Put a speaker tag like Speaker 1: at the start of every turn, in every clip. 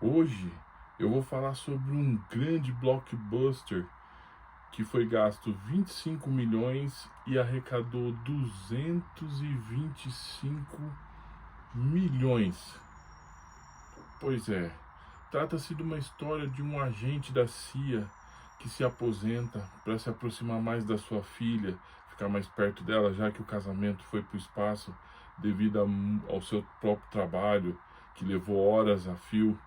Speaker 1: Hoje eu vou falar sobre um grande blockbuster que foi gasto 25 milhões e arrecadou 225 milhões. Pois é, trata-se de uma história de um agente da CIA que se aposenta para se aproximar mais da sua filha, ficar mais perto dela, já que o casamento foi para o espaço devido ao seu próprio trabalho, que levou horas a fio.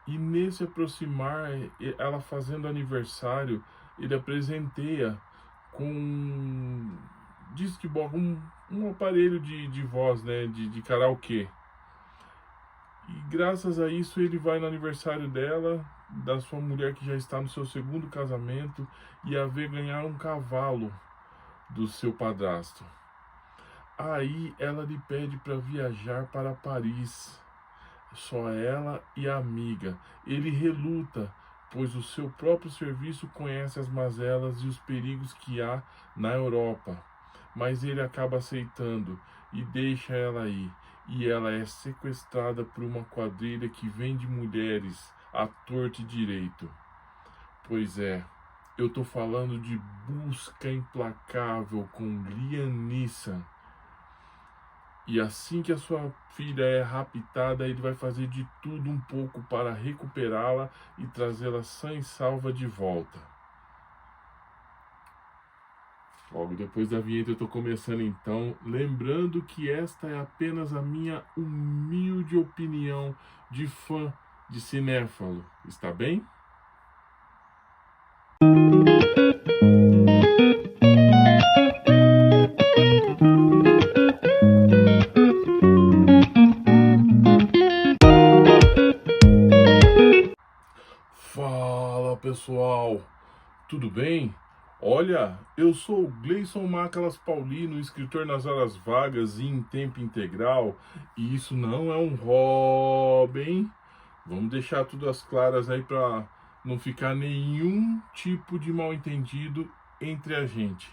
Speaker 1: E nesse aproximar, ela fazendo aniversário, ele a presenteia com disc box, um aparelho de voz, né, de karaokê. E graças a isso ele vai no aniversário dela, da sua mulher que já está no seu segundo casamento, e a vê ganhar um cavalo do seu padrasto. Aí ela lhe pede para viajar para Paris, só ela e a amiga. Ele reluta, pois o seu próprio serviço conhece as mazelas e os perigos que há na Europa. Mas ele acaba aceitando e deixa ela ir. E ela é sequestrada por uma quadrilha que vende mulheres à torto e direito. Pois é, eu tô falando de Busca Implacável com Liam Neeson. E assim que a sua filha é raptada, ele vai fazer de tudo um pouco para recuperá-la e trazê-la sã e salva de volta. Logo depois da vinheta eu estou começando então, lembrando que esta é apenas a minha humilde opinião de fã de cinéfalo, está bem? Fala pessoal, tudo bem? Olha, eu sou o Gleison Macalas Paulino, escritor nas horas vagas e em tempo integral, e isso não é um hobby, hein? Vamos deixar tudo às claras aí para não ficar nenhum tipo de mal-entendido entre a gente.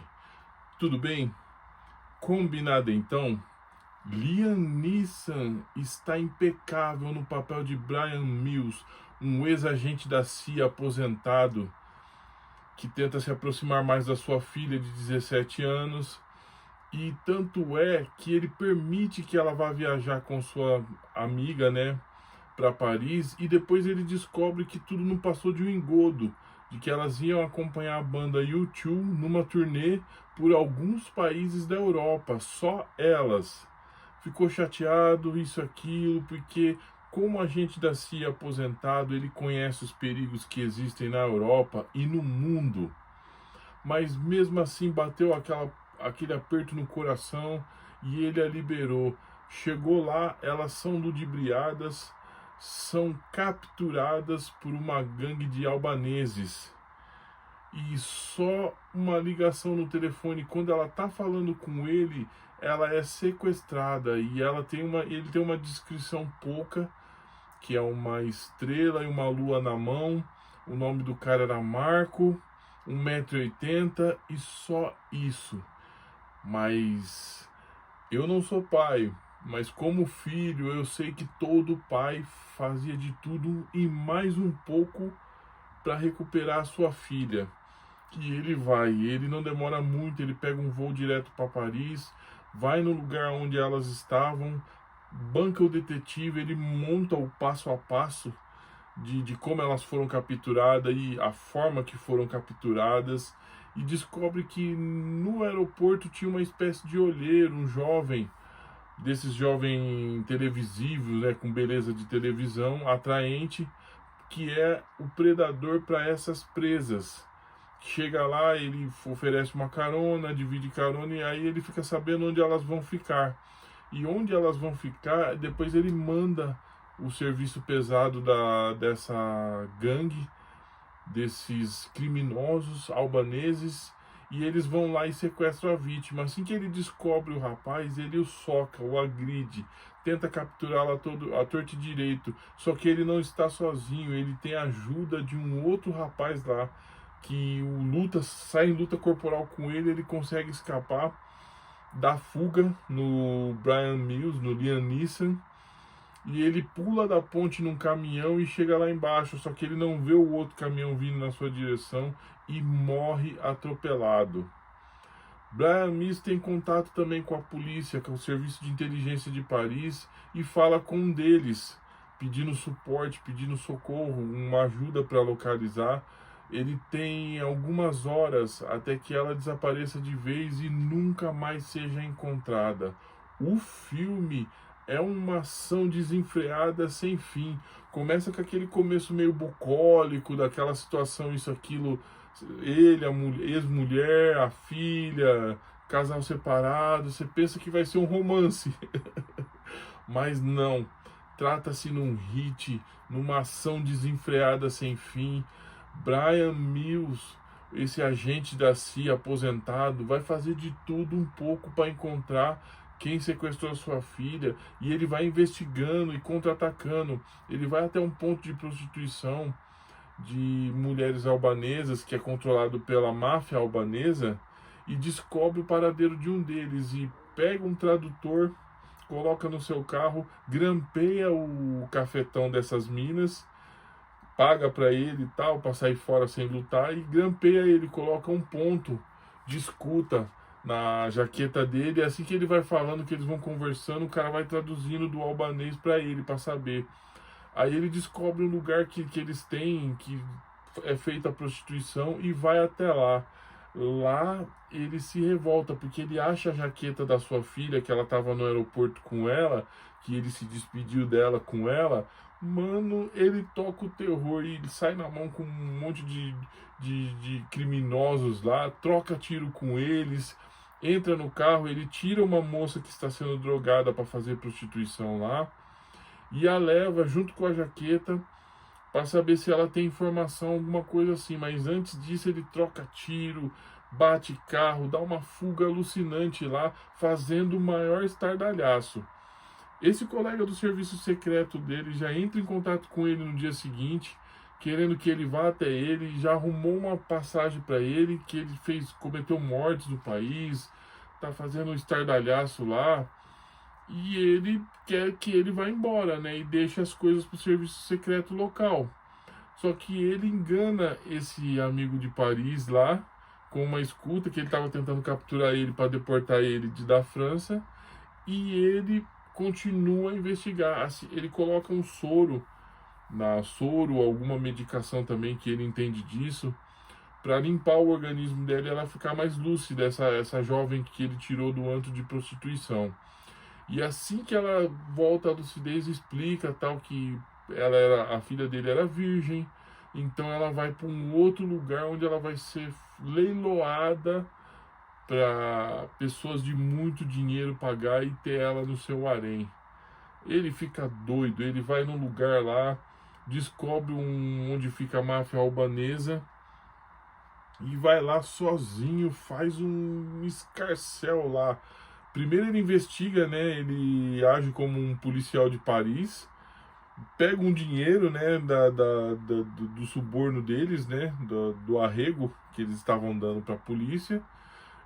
Speaker 1: Tudo bem? Combinado então? Liam Neeson está impecável no papel de Brian Mills, um ex-agente da CIA aposentado que tenta se aproximar mais da sua filha de 17 anos. E tanto é que ele permite que ela vá viajar com sua amiga, né, para Paris, e depois ele descobre que tudo não passou de um engodo, de que elas iam acompanhar a banda U2 numa turnê por alguns países da Europa, só elas. Ficou chateado, isso, aquilo, porque como agente da CIA aposentado, ele conhece os perigos que existem na Europa e no mundo. Mas mesmo assim bateu aquele aperto no coração e ele a liberou. Chegou lá, elas são ludibriadas, são capturadas por uma gangue de albaneses. E só uma ligação no telefone, quando ela tá falando com ele, ela é sequestrada e ele tem uma descrição pouca, que é uma estrela e uma lua na mão. O nome do cara era Marco, 1,80 m e só isso. Mas eu não sou pai, mas como filho eu sei que todo pai fazia de tudo e mais um pouco para recuperar a sua filha. E ele não demora muito, ele pega um voo direto para Paris, vai no lugar onde elas estavam, banca o detetive, ele monta o passo a passo de como elas foram capturadas e a forma que foram capturadas, e descobre que no aeroporto tinha uma espécie de olheiro, um jovem, desses jovens televisivos, né, com beleza de televisão, atraente, que é o predador para essas presas. Chega lá, ele oferece uma carona, divide carona, e aí ele fica sabendo onde elas vão ficar. E onde elas vão ficar, depois ele manda o serviço pesado dessa gangue, desses criminosos albaneses, e eles vão lá e sequestram a vítima. Assim que ele descobre o rapaz, ele o soca, o agride, tenta capturá-la a torto e direito. Só que ele não está sozinho, ele tem a ajuda de um outro rapaz lá, que sai em luta corporal com ele, ele consegue escapar, dá fuga no Brian Mills, no Liam Neeson, e ele pula da ponte num caminhão e chega lá embaixo, só que ele não vê o outro caminhão vindo na sua direção e morre atropelado. Brian Mills tem contato também com a polícia, com o serviço de inteligência de Paris, e fala com um deles, pedindo suporte, pedindo socorro, uma ajuda para localizar. Ele tem algumas horas até que ela desapareça de vez e nunca mais seja encontrada. O filme é uma ação desenfreada sem fim. Começa com aquele começo meio bucólico, daquela situação, isso, aquilo, ele, a ex-mulher, a filha, casal separado. Você pensa que vai ser um romance, mas não. Trata-se num hit, numa ação desenfreada sem fim. Brian Mills, esse agente da CIA aposentado, vai fazer de tudo um pouco para encontrar quem sequestrou sua filha, e ele vai investigando e contra-atacando. Ele vai até um ponto de prostituição de mulheres albanesas, que é controlado pela máfia albanesa, e descobre o paradeiro de um deles, e pega um tradutor, coloca no seu carro, grampeia o cafetão dessas minas, paga para ele e tal, para sair fora sem lutar, e grampeia ele, coloca um ponto de escuta na jaqueta dele. E assim que ele vai falando, que eles vão conversando, o cara vai traduzindo do albanês para ele, para saber. Aí ele descobre um lugar que eles têm, que é feita a prostituição, e vai até lá. Lá ele se revolta, porque ele acha a jaqueta da sua filha, que ela estava no aeroporto com ela, que ele se despediu dela com ela. Mano, ele toca o terror e ele sai na mão com um monte de criminosos lá, troca tiro com eles, entra no carro, ele tira uma moça que está sendo drogada para fazer prostituição lá, e a leva junto com a jaqueta para saber se ela tem informação, alguma coisa assim. Mas antes disso ele troca tiro, bate carro, dá uma fuga alucinante lá, fazendo o maior estardalhaço. Esse colega do serviço secreto dele já entra em contato com ele no dia seguinte, querendo que ele vá até ele, já arrumou uma passagem para ele, que ele cometeu mortes no país, tá fazendo um estardalhaço lá. E ele quer que ele vá embora, né? E deixa as coisas para o serviço secreto local. Só que ele engana esse amigo de Paris lá com uma escuta, que ele estava tentando capturar ele para deportar ele da França. E ele continua a investigar. Assim, ele coloca um soro, alguma medicação também, que ele entende disso, para limpar o organismo dela e ela ficar mais lúcida, essa jovem que ele tirou do antro de prostituição. E assim que ela volta à lucidez, explica tal que a filha dele era virgem, então ela vai para um outro lugar onde ela vai ser leiloada para pessoas de muito dinheiro pagar e ter ela no seu harém. Ele fica doido, ele vai num lugar lá, descobre onde fica a máfia albanesa e vai lá sozinho, faz um escarcéu lá. Primeiro ele investiga, né? Ele age como um policial de Paris, pega um dinheiro, né? Do suborno deles, né? Do arrego que eles estavam dando para a polícia.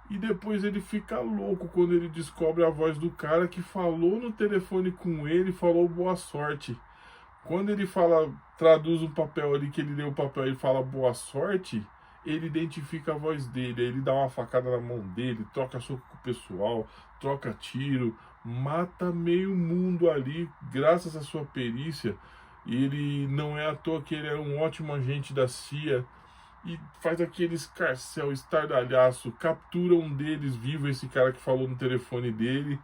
Speaker 1: E depois ele fica louco quando ele descobre a voz do cara que falou no telefone com ele, falou boa sorte. Quando ele traduz um papel ali, que ele lê o papel e fala boa sorte, ele identifica a voz dele, aí ele dá uma facada na mão dele, troca soco com o pessoal, troca tiro, mata meio mundo ali, graças à sua perícia. Ele não é à toa que ele é um ótimo agente da CIA, e faz aquele escarcéu, estardalhaço, captura um deles vivo, esse cara que falou no telefone dele,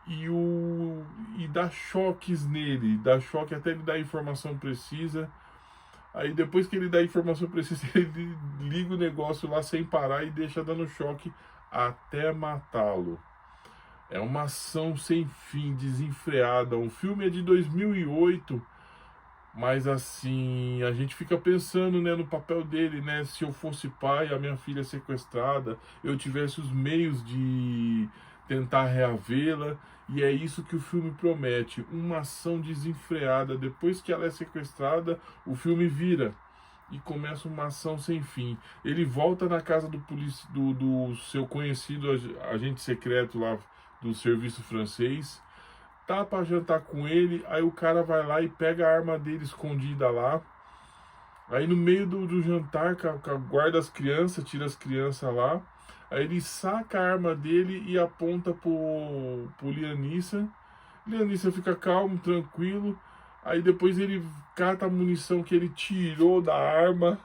Speaker 1: e dá choques nele, dá choque até ele dar a informação precisa. Aí depois que ele dá a informação precisa, ele liga o negócio lá sem parar e deixa dando choque até matá-lo. É uma ação sem fim, desenfreada. O filme é de 2008, mas assim, a gente fica pensando, né, no papel dele, né? Se eu fosse pai, a minha filha sequestrada, eu tivesse os meios de tentar reavê-la. E é isso que o filme promete, uma ação desenfreada. Depois que ela é sequestrada, o filme vira e começa uma ação sem fim. Ele volta na casa do seu conhecido agente secreto lá do serviço francês, tá pra jantar com ele, aí o cara vai lá e pega a arma dele escondida lá. Aí no meio do jantar, guarda as crianças, tira as crianças lá. Aí ele saca a arma dele e aponta pro Lianissa. Lianissa fica calmo, tranquilo. Aí depois ele cata a munição que ele tirou da arma.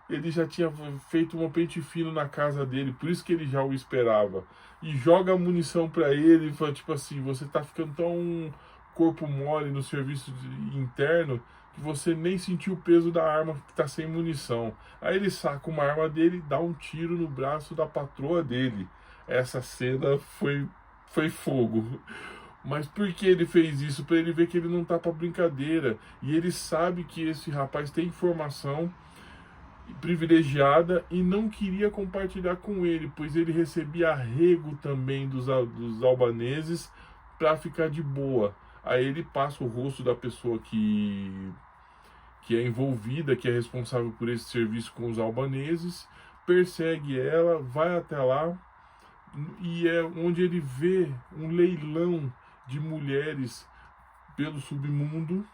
Speaker 1: Ele já tinha feito um pente fino na casa dele, por isso que ele já o esperava. E joga a munição pra ele e fala, tipo assim, você tá ficando tão corpo mole no serviço interno que você nem sentiu o peso da arma que tá sem munição. Aí ele saca uma arma dele e dá um tiro no braço da patroa dele. Essa cena foi fogo. Mas por que ele fez isso? Para ele ver que ele não tá pra brincadeira. E ele sabe que esse rapaz tem informação privilegiada e não queria compartilhar com ele, pois ele recebia arrego também dos albaneses para ficar de boa. Aí ele passa o rosto da pessoa que é envolvida, que é responsável por esse serviço com os albaneses, persegue ela, vai até lá e é onde ele vê um leilão de mulheres pelo submundo,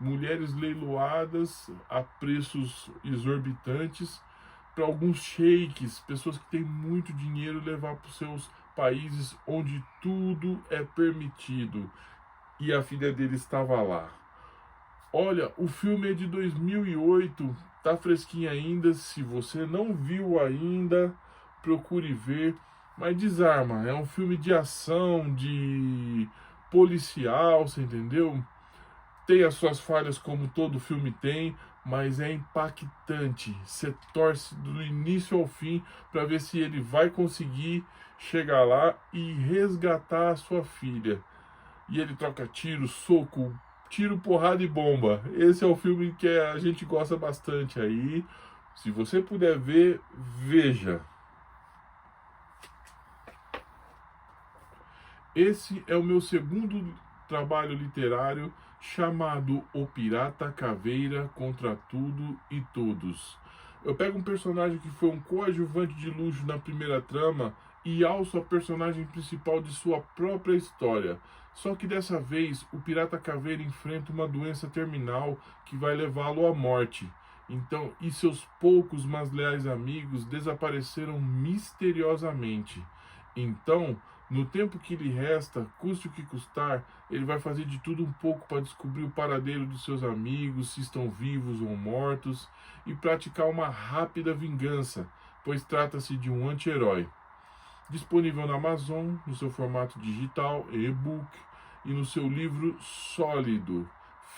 Speaker 1: mulheres leiloadas a preços exorbitantes para alguns sheiks, pessoas que têm muito dinheiro, levar para os seus países onde tudo é permitido. E a filha dele estava lá. Olha, o filme é de 2008, tá fresquinho ainda. Se você não viu ainda, procure ver. Mas desarma, é um filme de ação, de policial, você entendeu? Tem as suas falhas como todo filme tem, mas é impactante. Você torce do início ao fim para ver se ele vai conseguir chegar lá e resgatar a sua filha. E ele troca tiro, soco, tiro, porrada e bomba. Esse é o filme que a gente gosta bastante aí. Se você puder ver, veja. Esse é o meu segundo trabalho literário chamado O Pirata Caveira contra Tudo e Todos. Eu pego um personagem que foi um coadjuvante de luxo na primeira trama e alço a personagem principal de sua própria história. Só que dessa vez o Pirata Caveira enfrenta uma doença terminal que vai levá-lo à morte. Então, e seus poucos mas leais amigos desapareceram misteriosamente. Então, no tempo que lhe resta, custe o que custar, ele vai fazer de tudo um pouco para descobrir o paradeiro dos seus amigos, se estão vivos ou mortos, e praticar uma rápida vingança, pois trata-se de um anti-herói. Disponível na Amazon, no seu formato digital, e-book, e no seu livro sólido,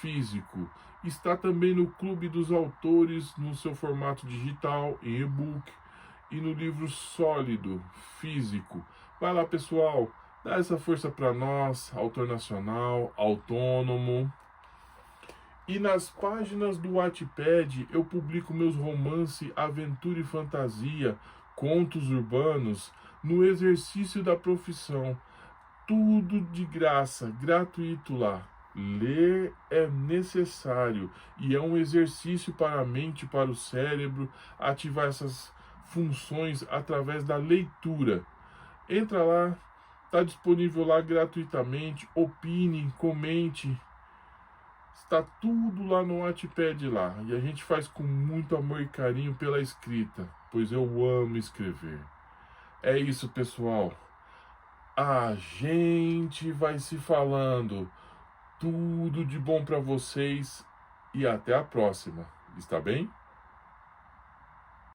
Speaker 1: físico. Está também no Clube dos Autores, no seu formato digital, e-book, e no livro sólido, físico. Vai lá, pessoal, dá essa força para nós, autor nacional, autônomo. E nas páginas do Wattpad eu publico meus romances, aventura e fantasia, contos urbanos, no exercício da profissão. Tudo de graça, gratuito lá. Ler é necessário e é um exercício para a mente, para o cérebro, ativar essas funções através da leitura. Entra lá, está disponível lá gratuitamente, opine, comente, está tudo lá no Wattpad lá. E a gente faz com muito amor e carinho pela escrita, pois eu amo escrever. É isso, pessoal. A gente vai se falando. Tudo de bom para vocês e até a próxima. Está bem?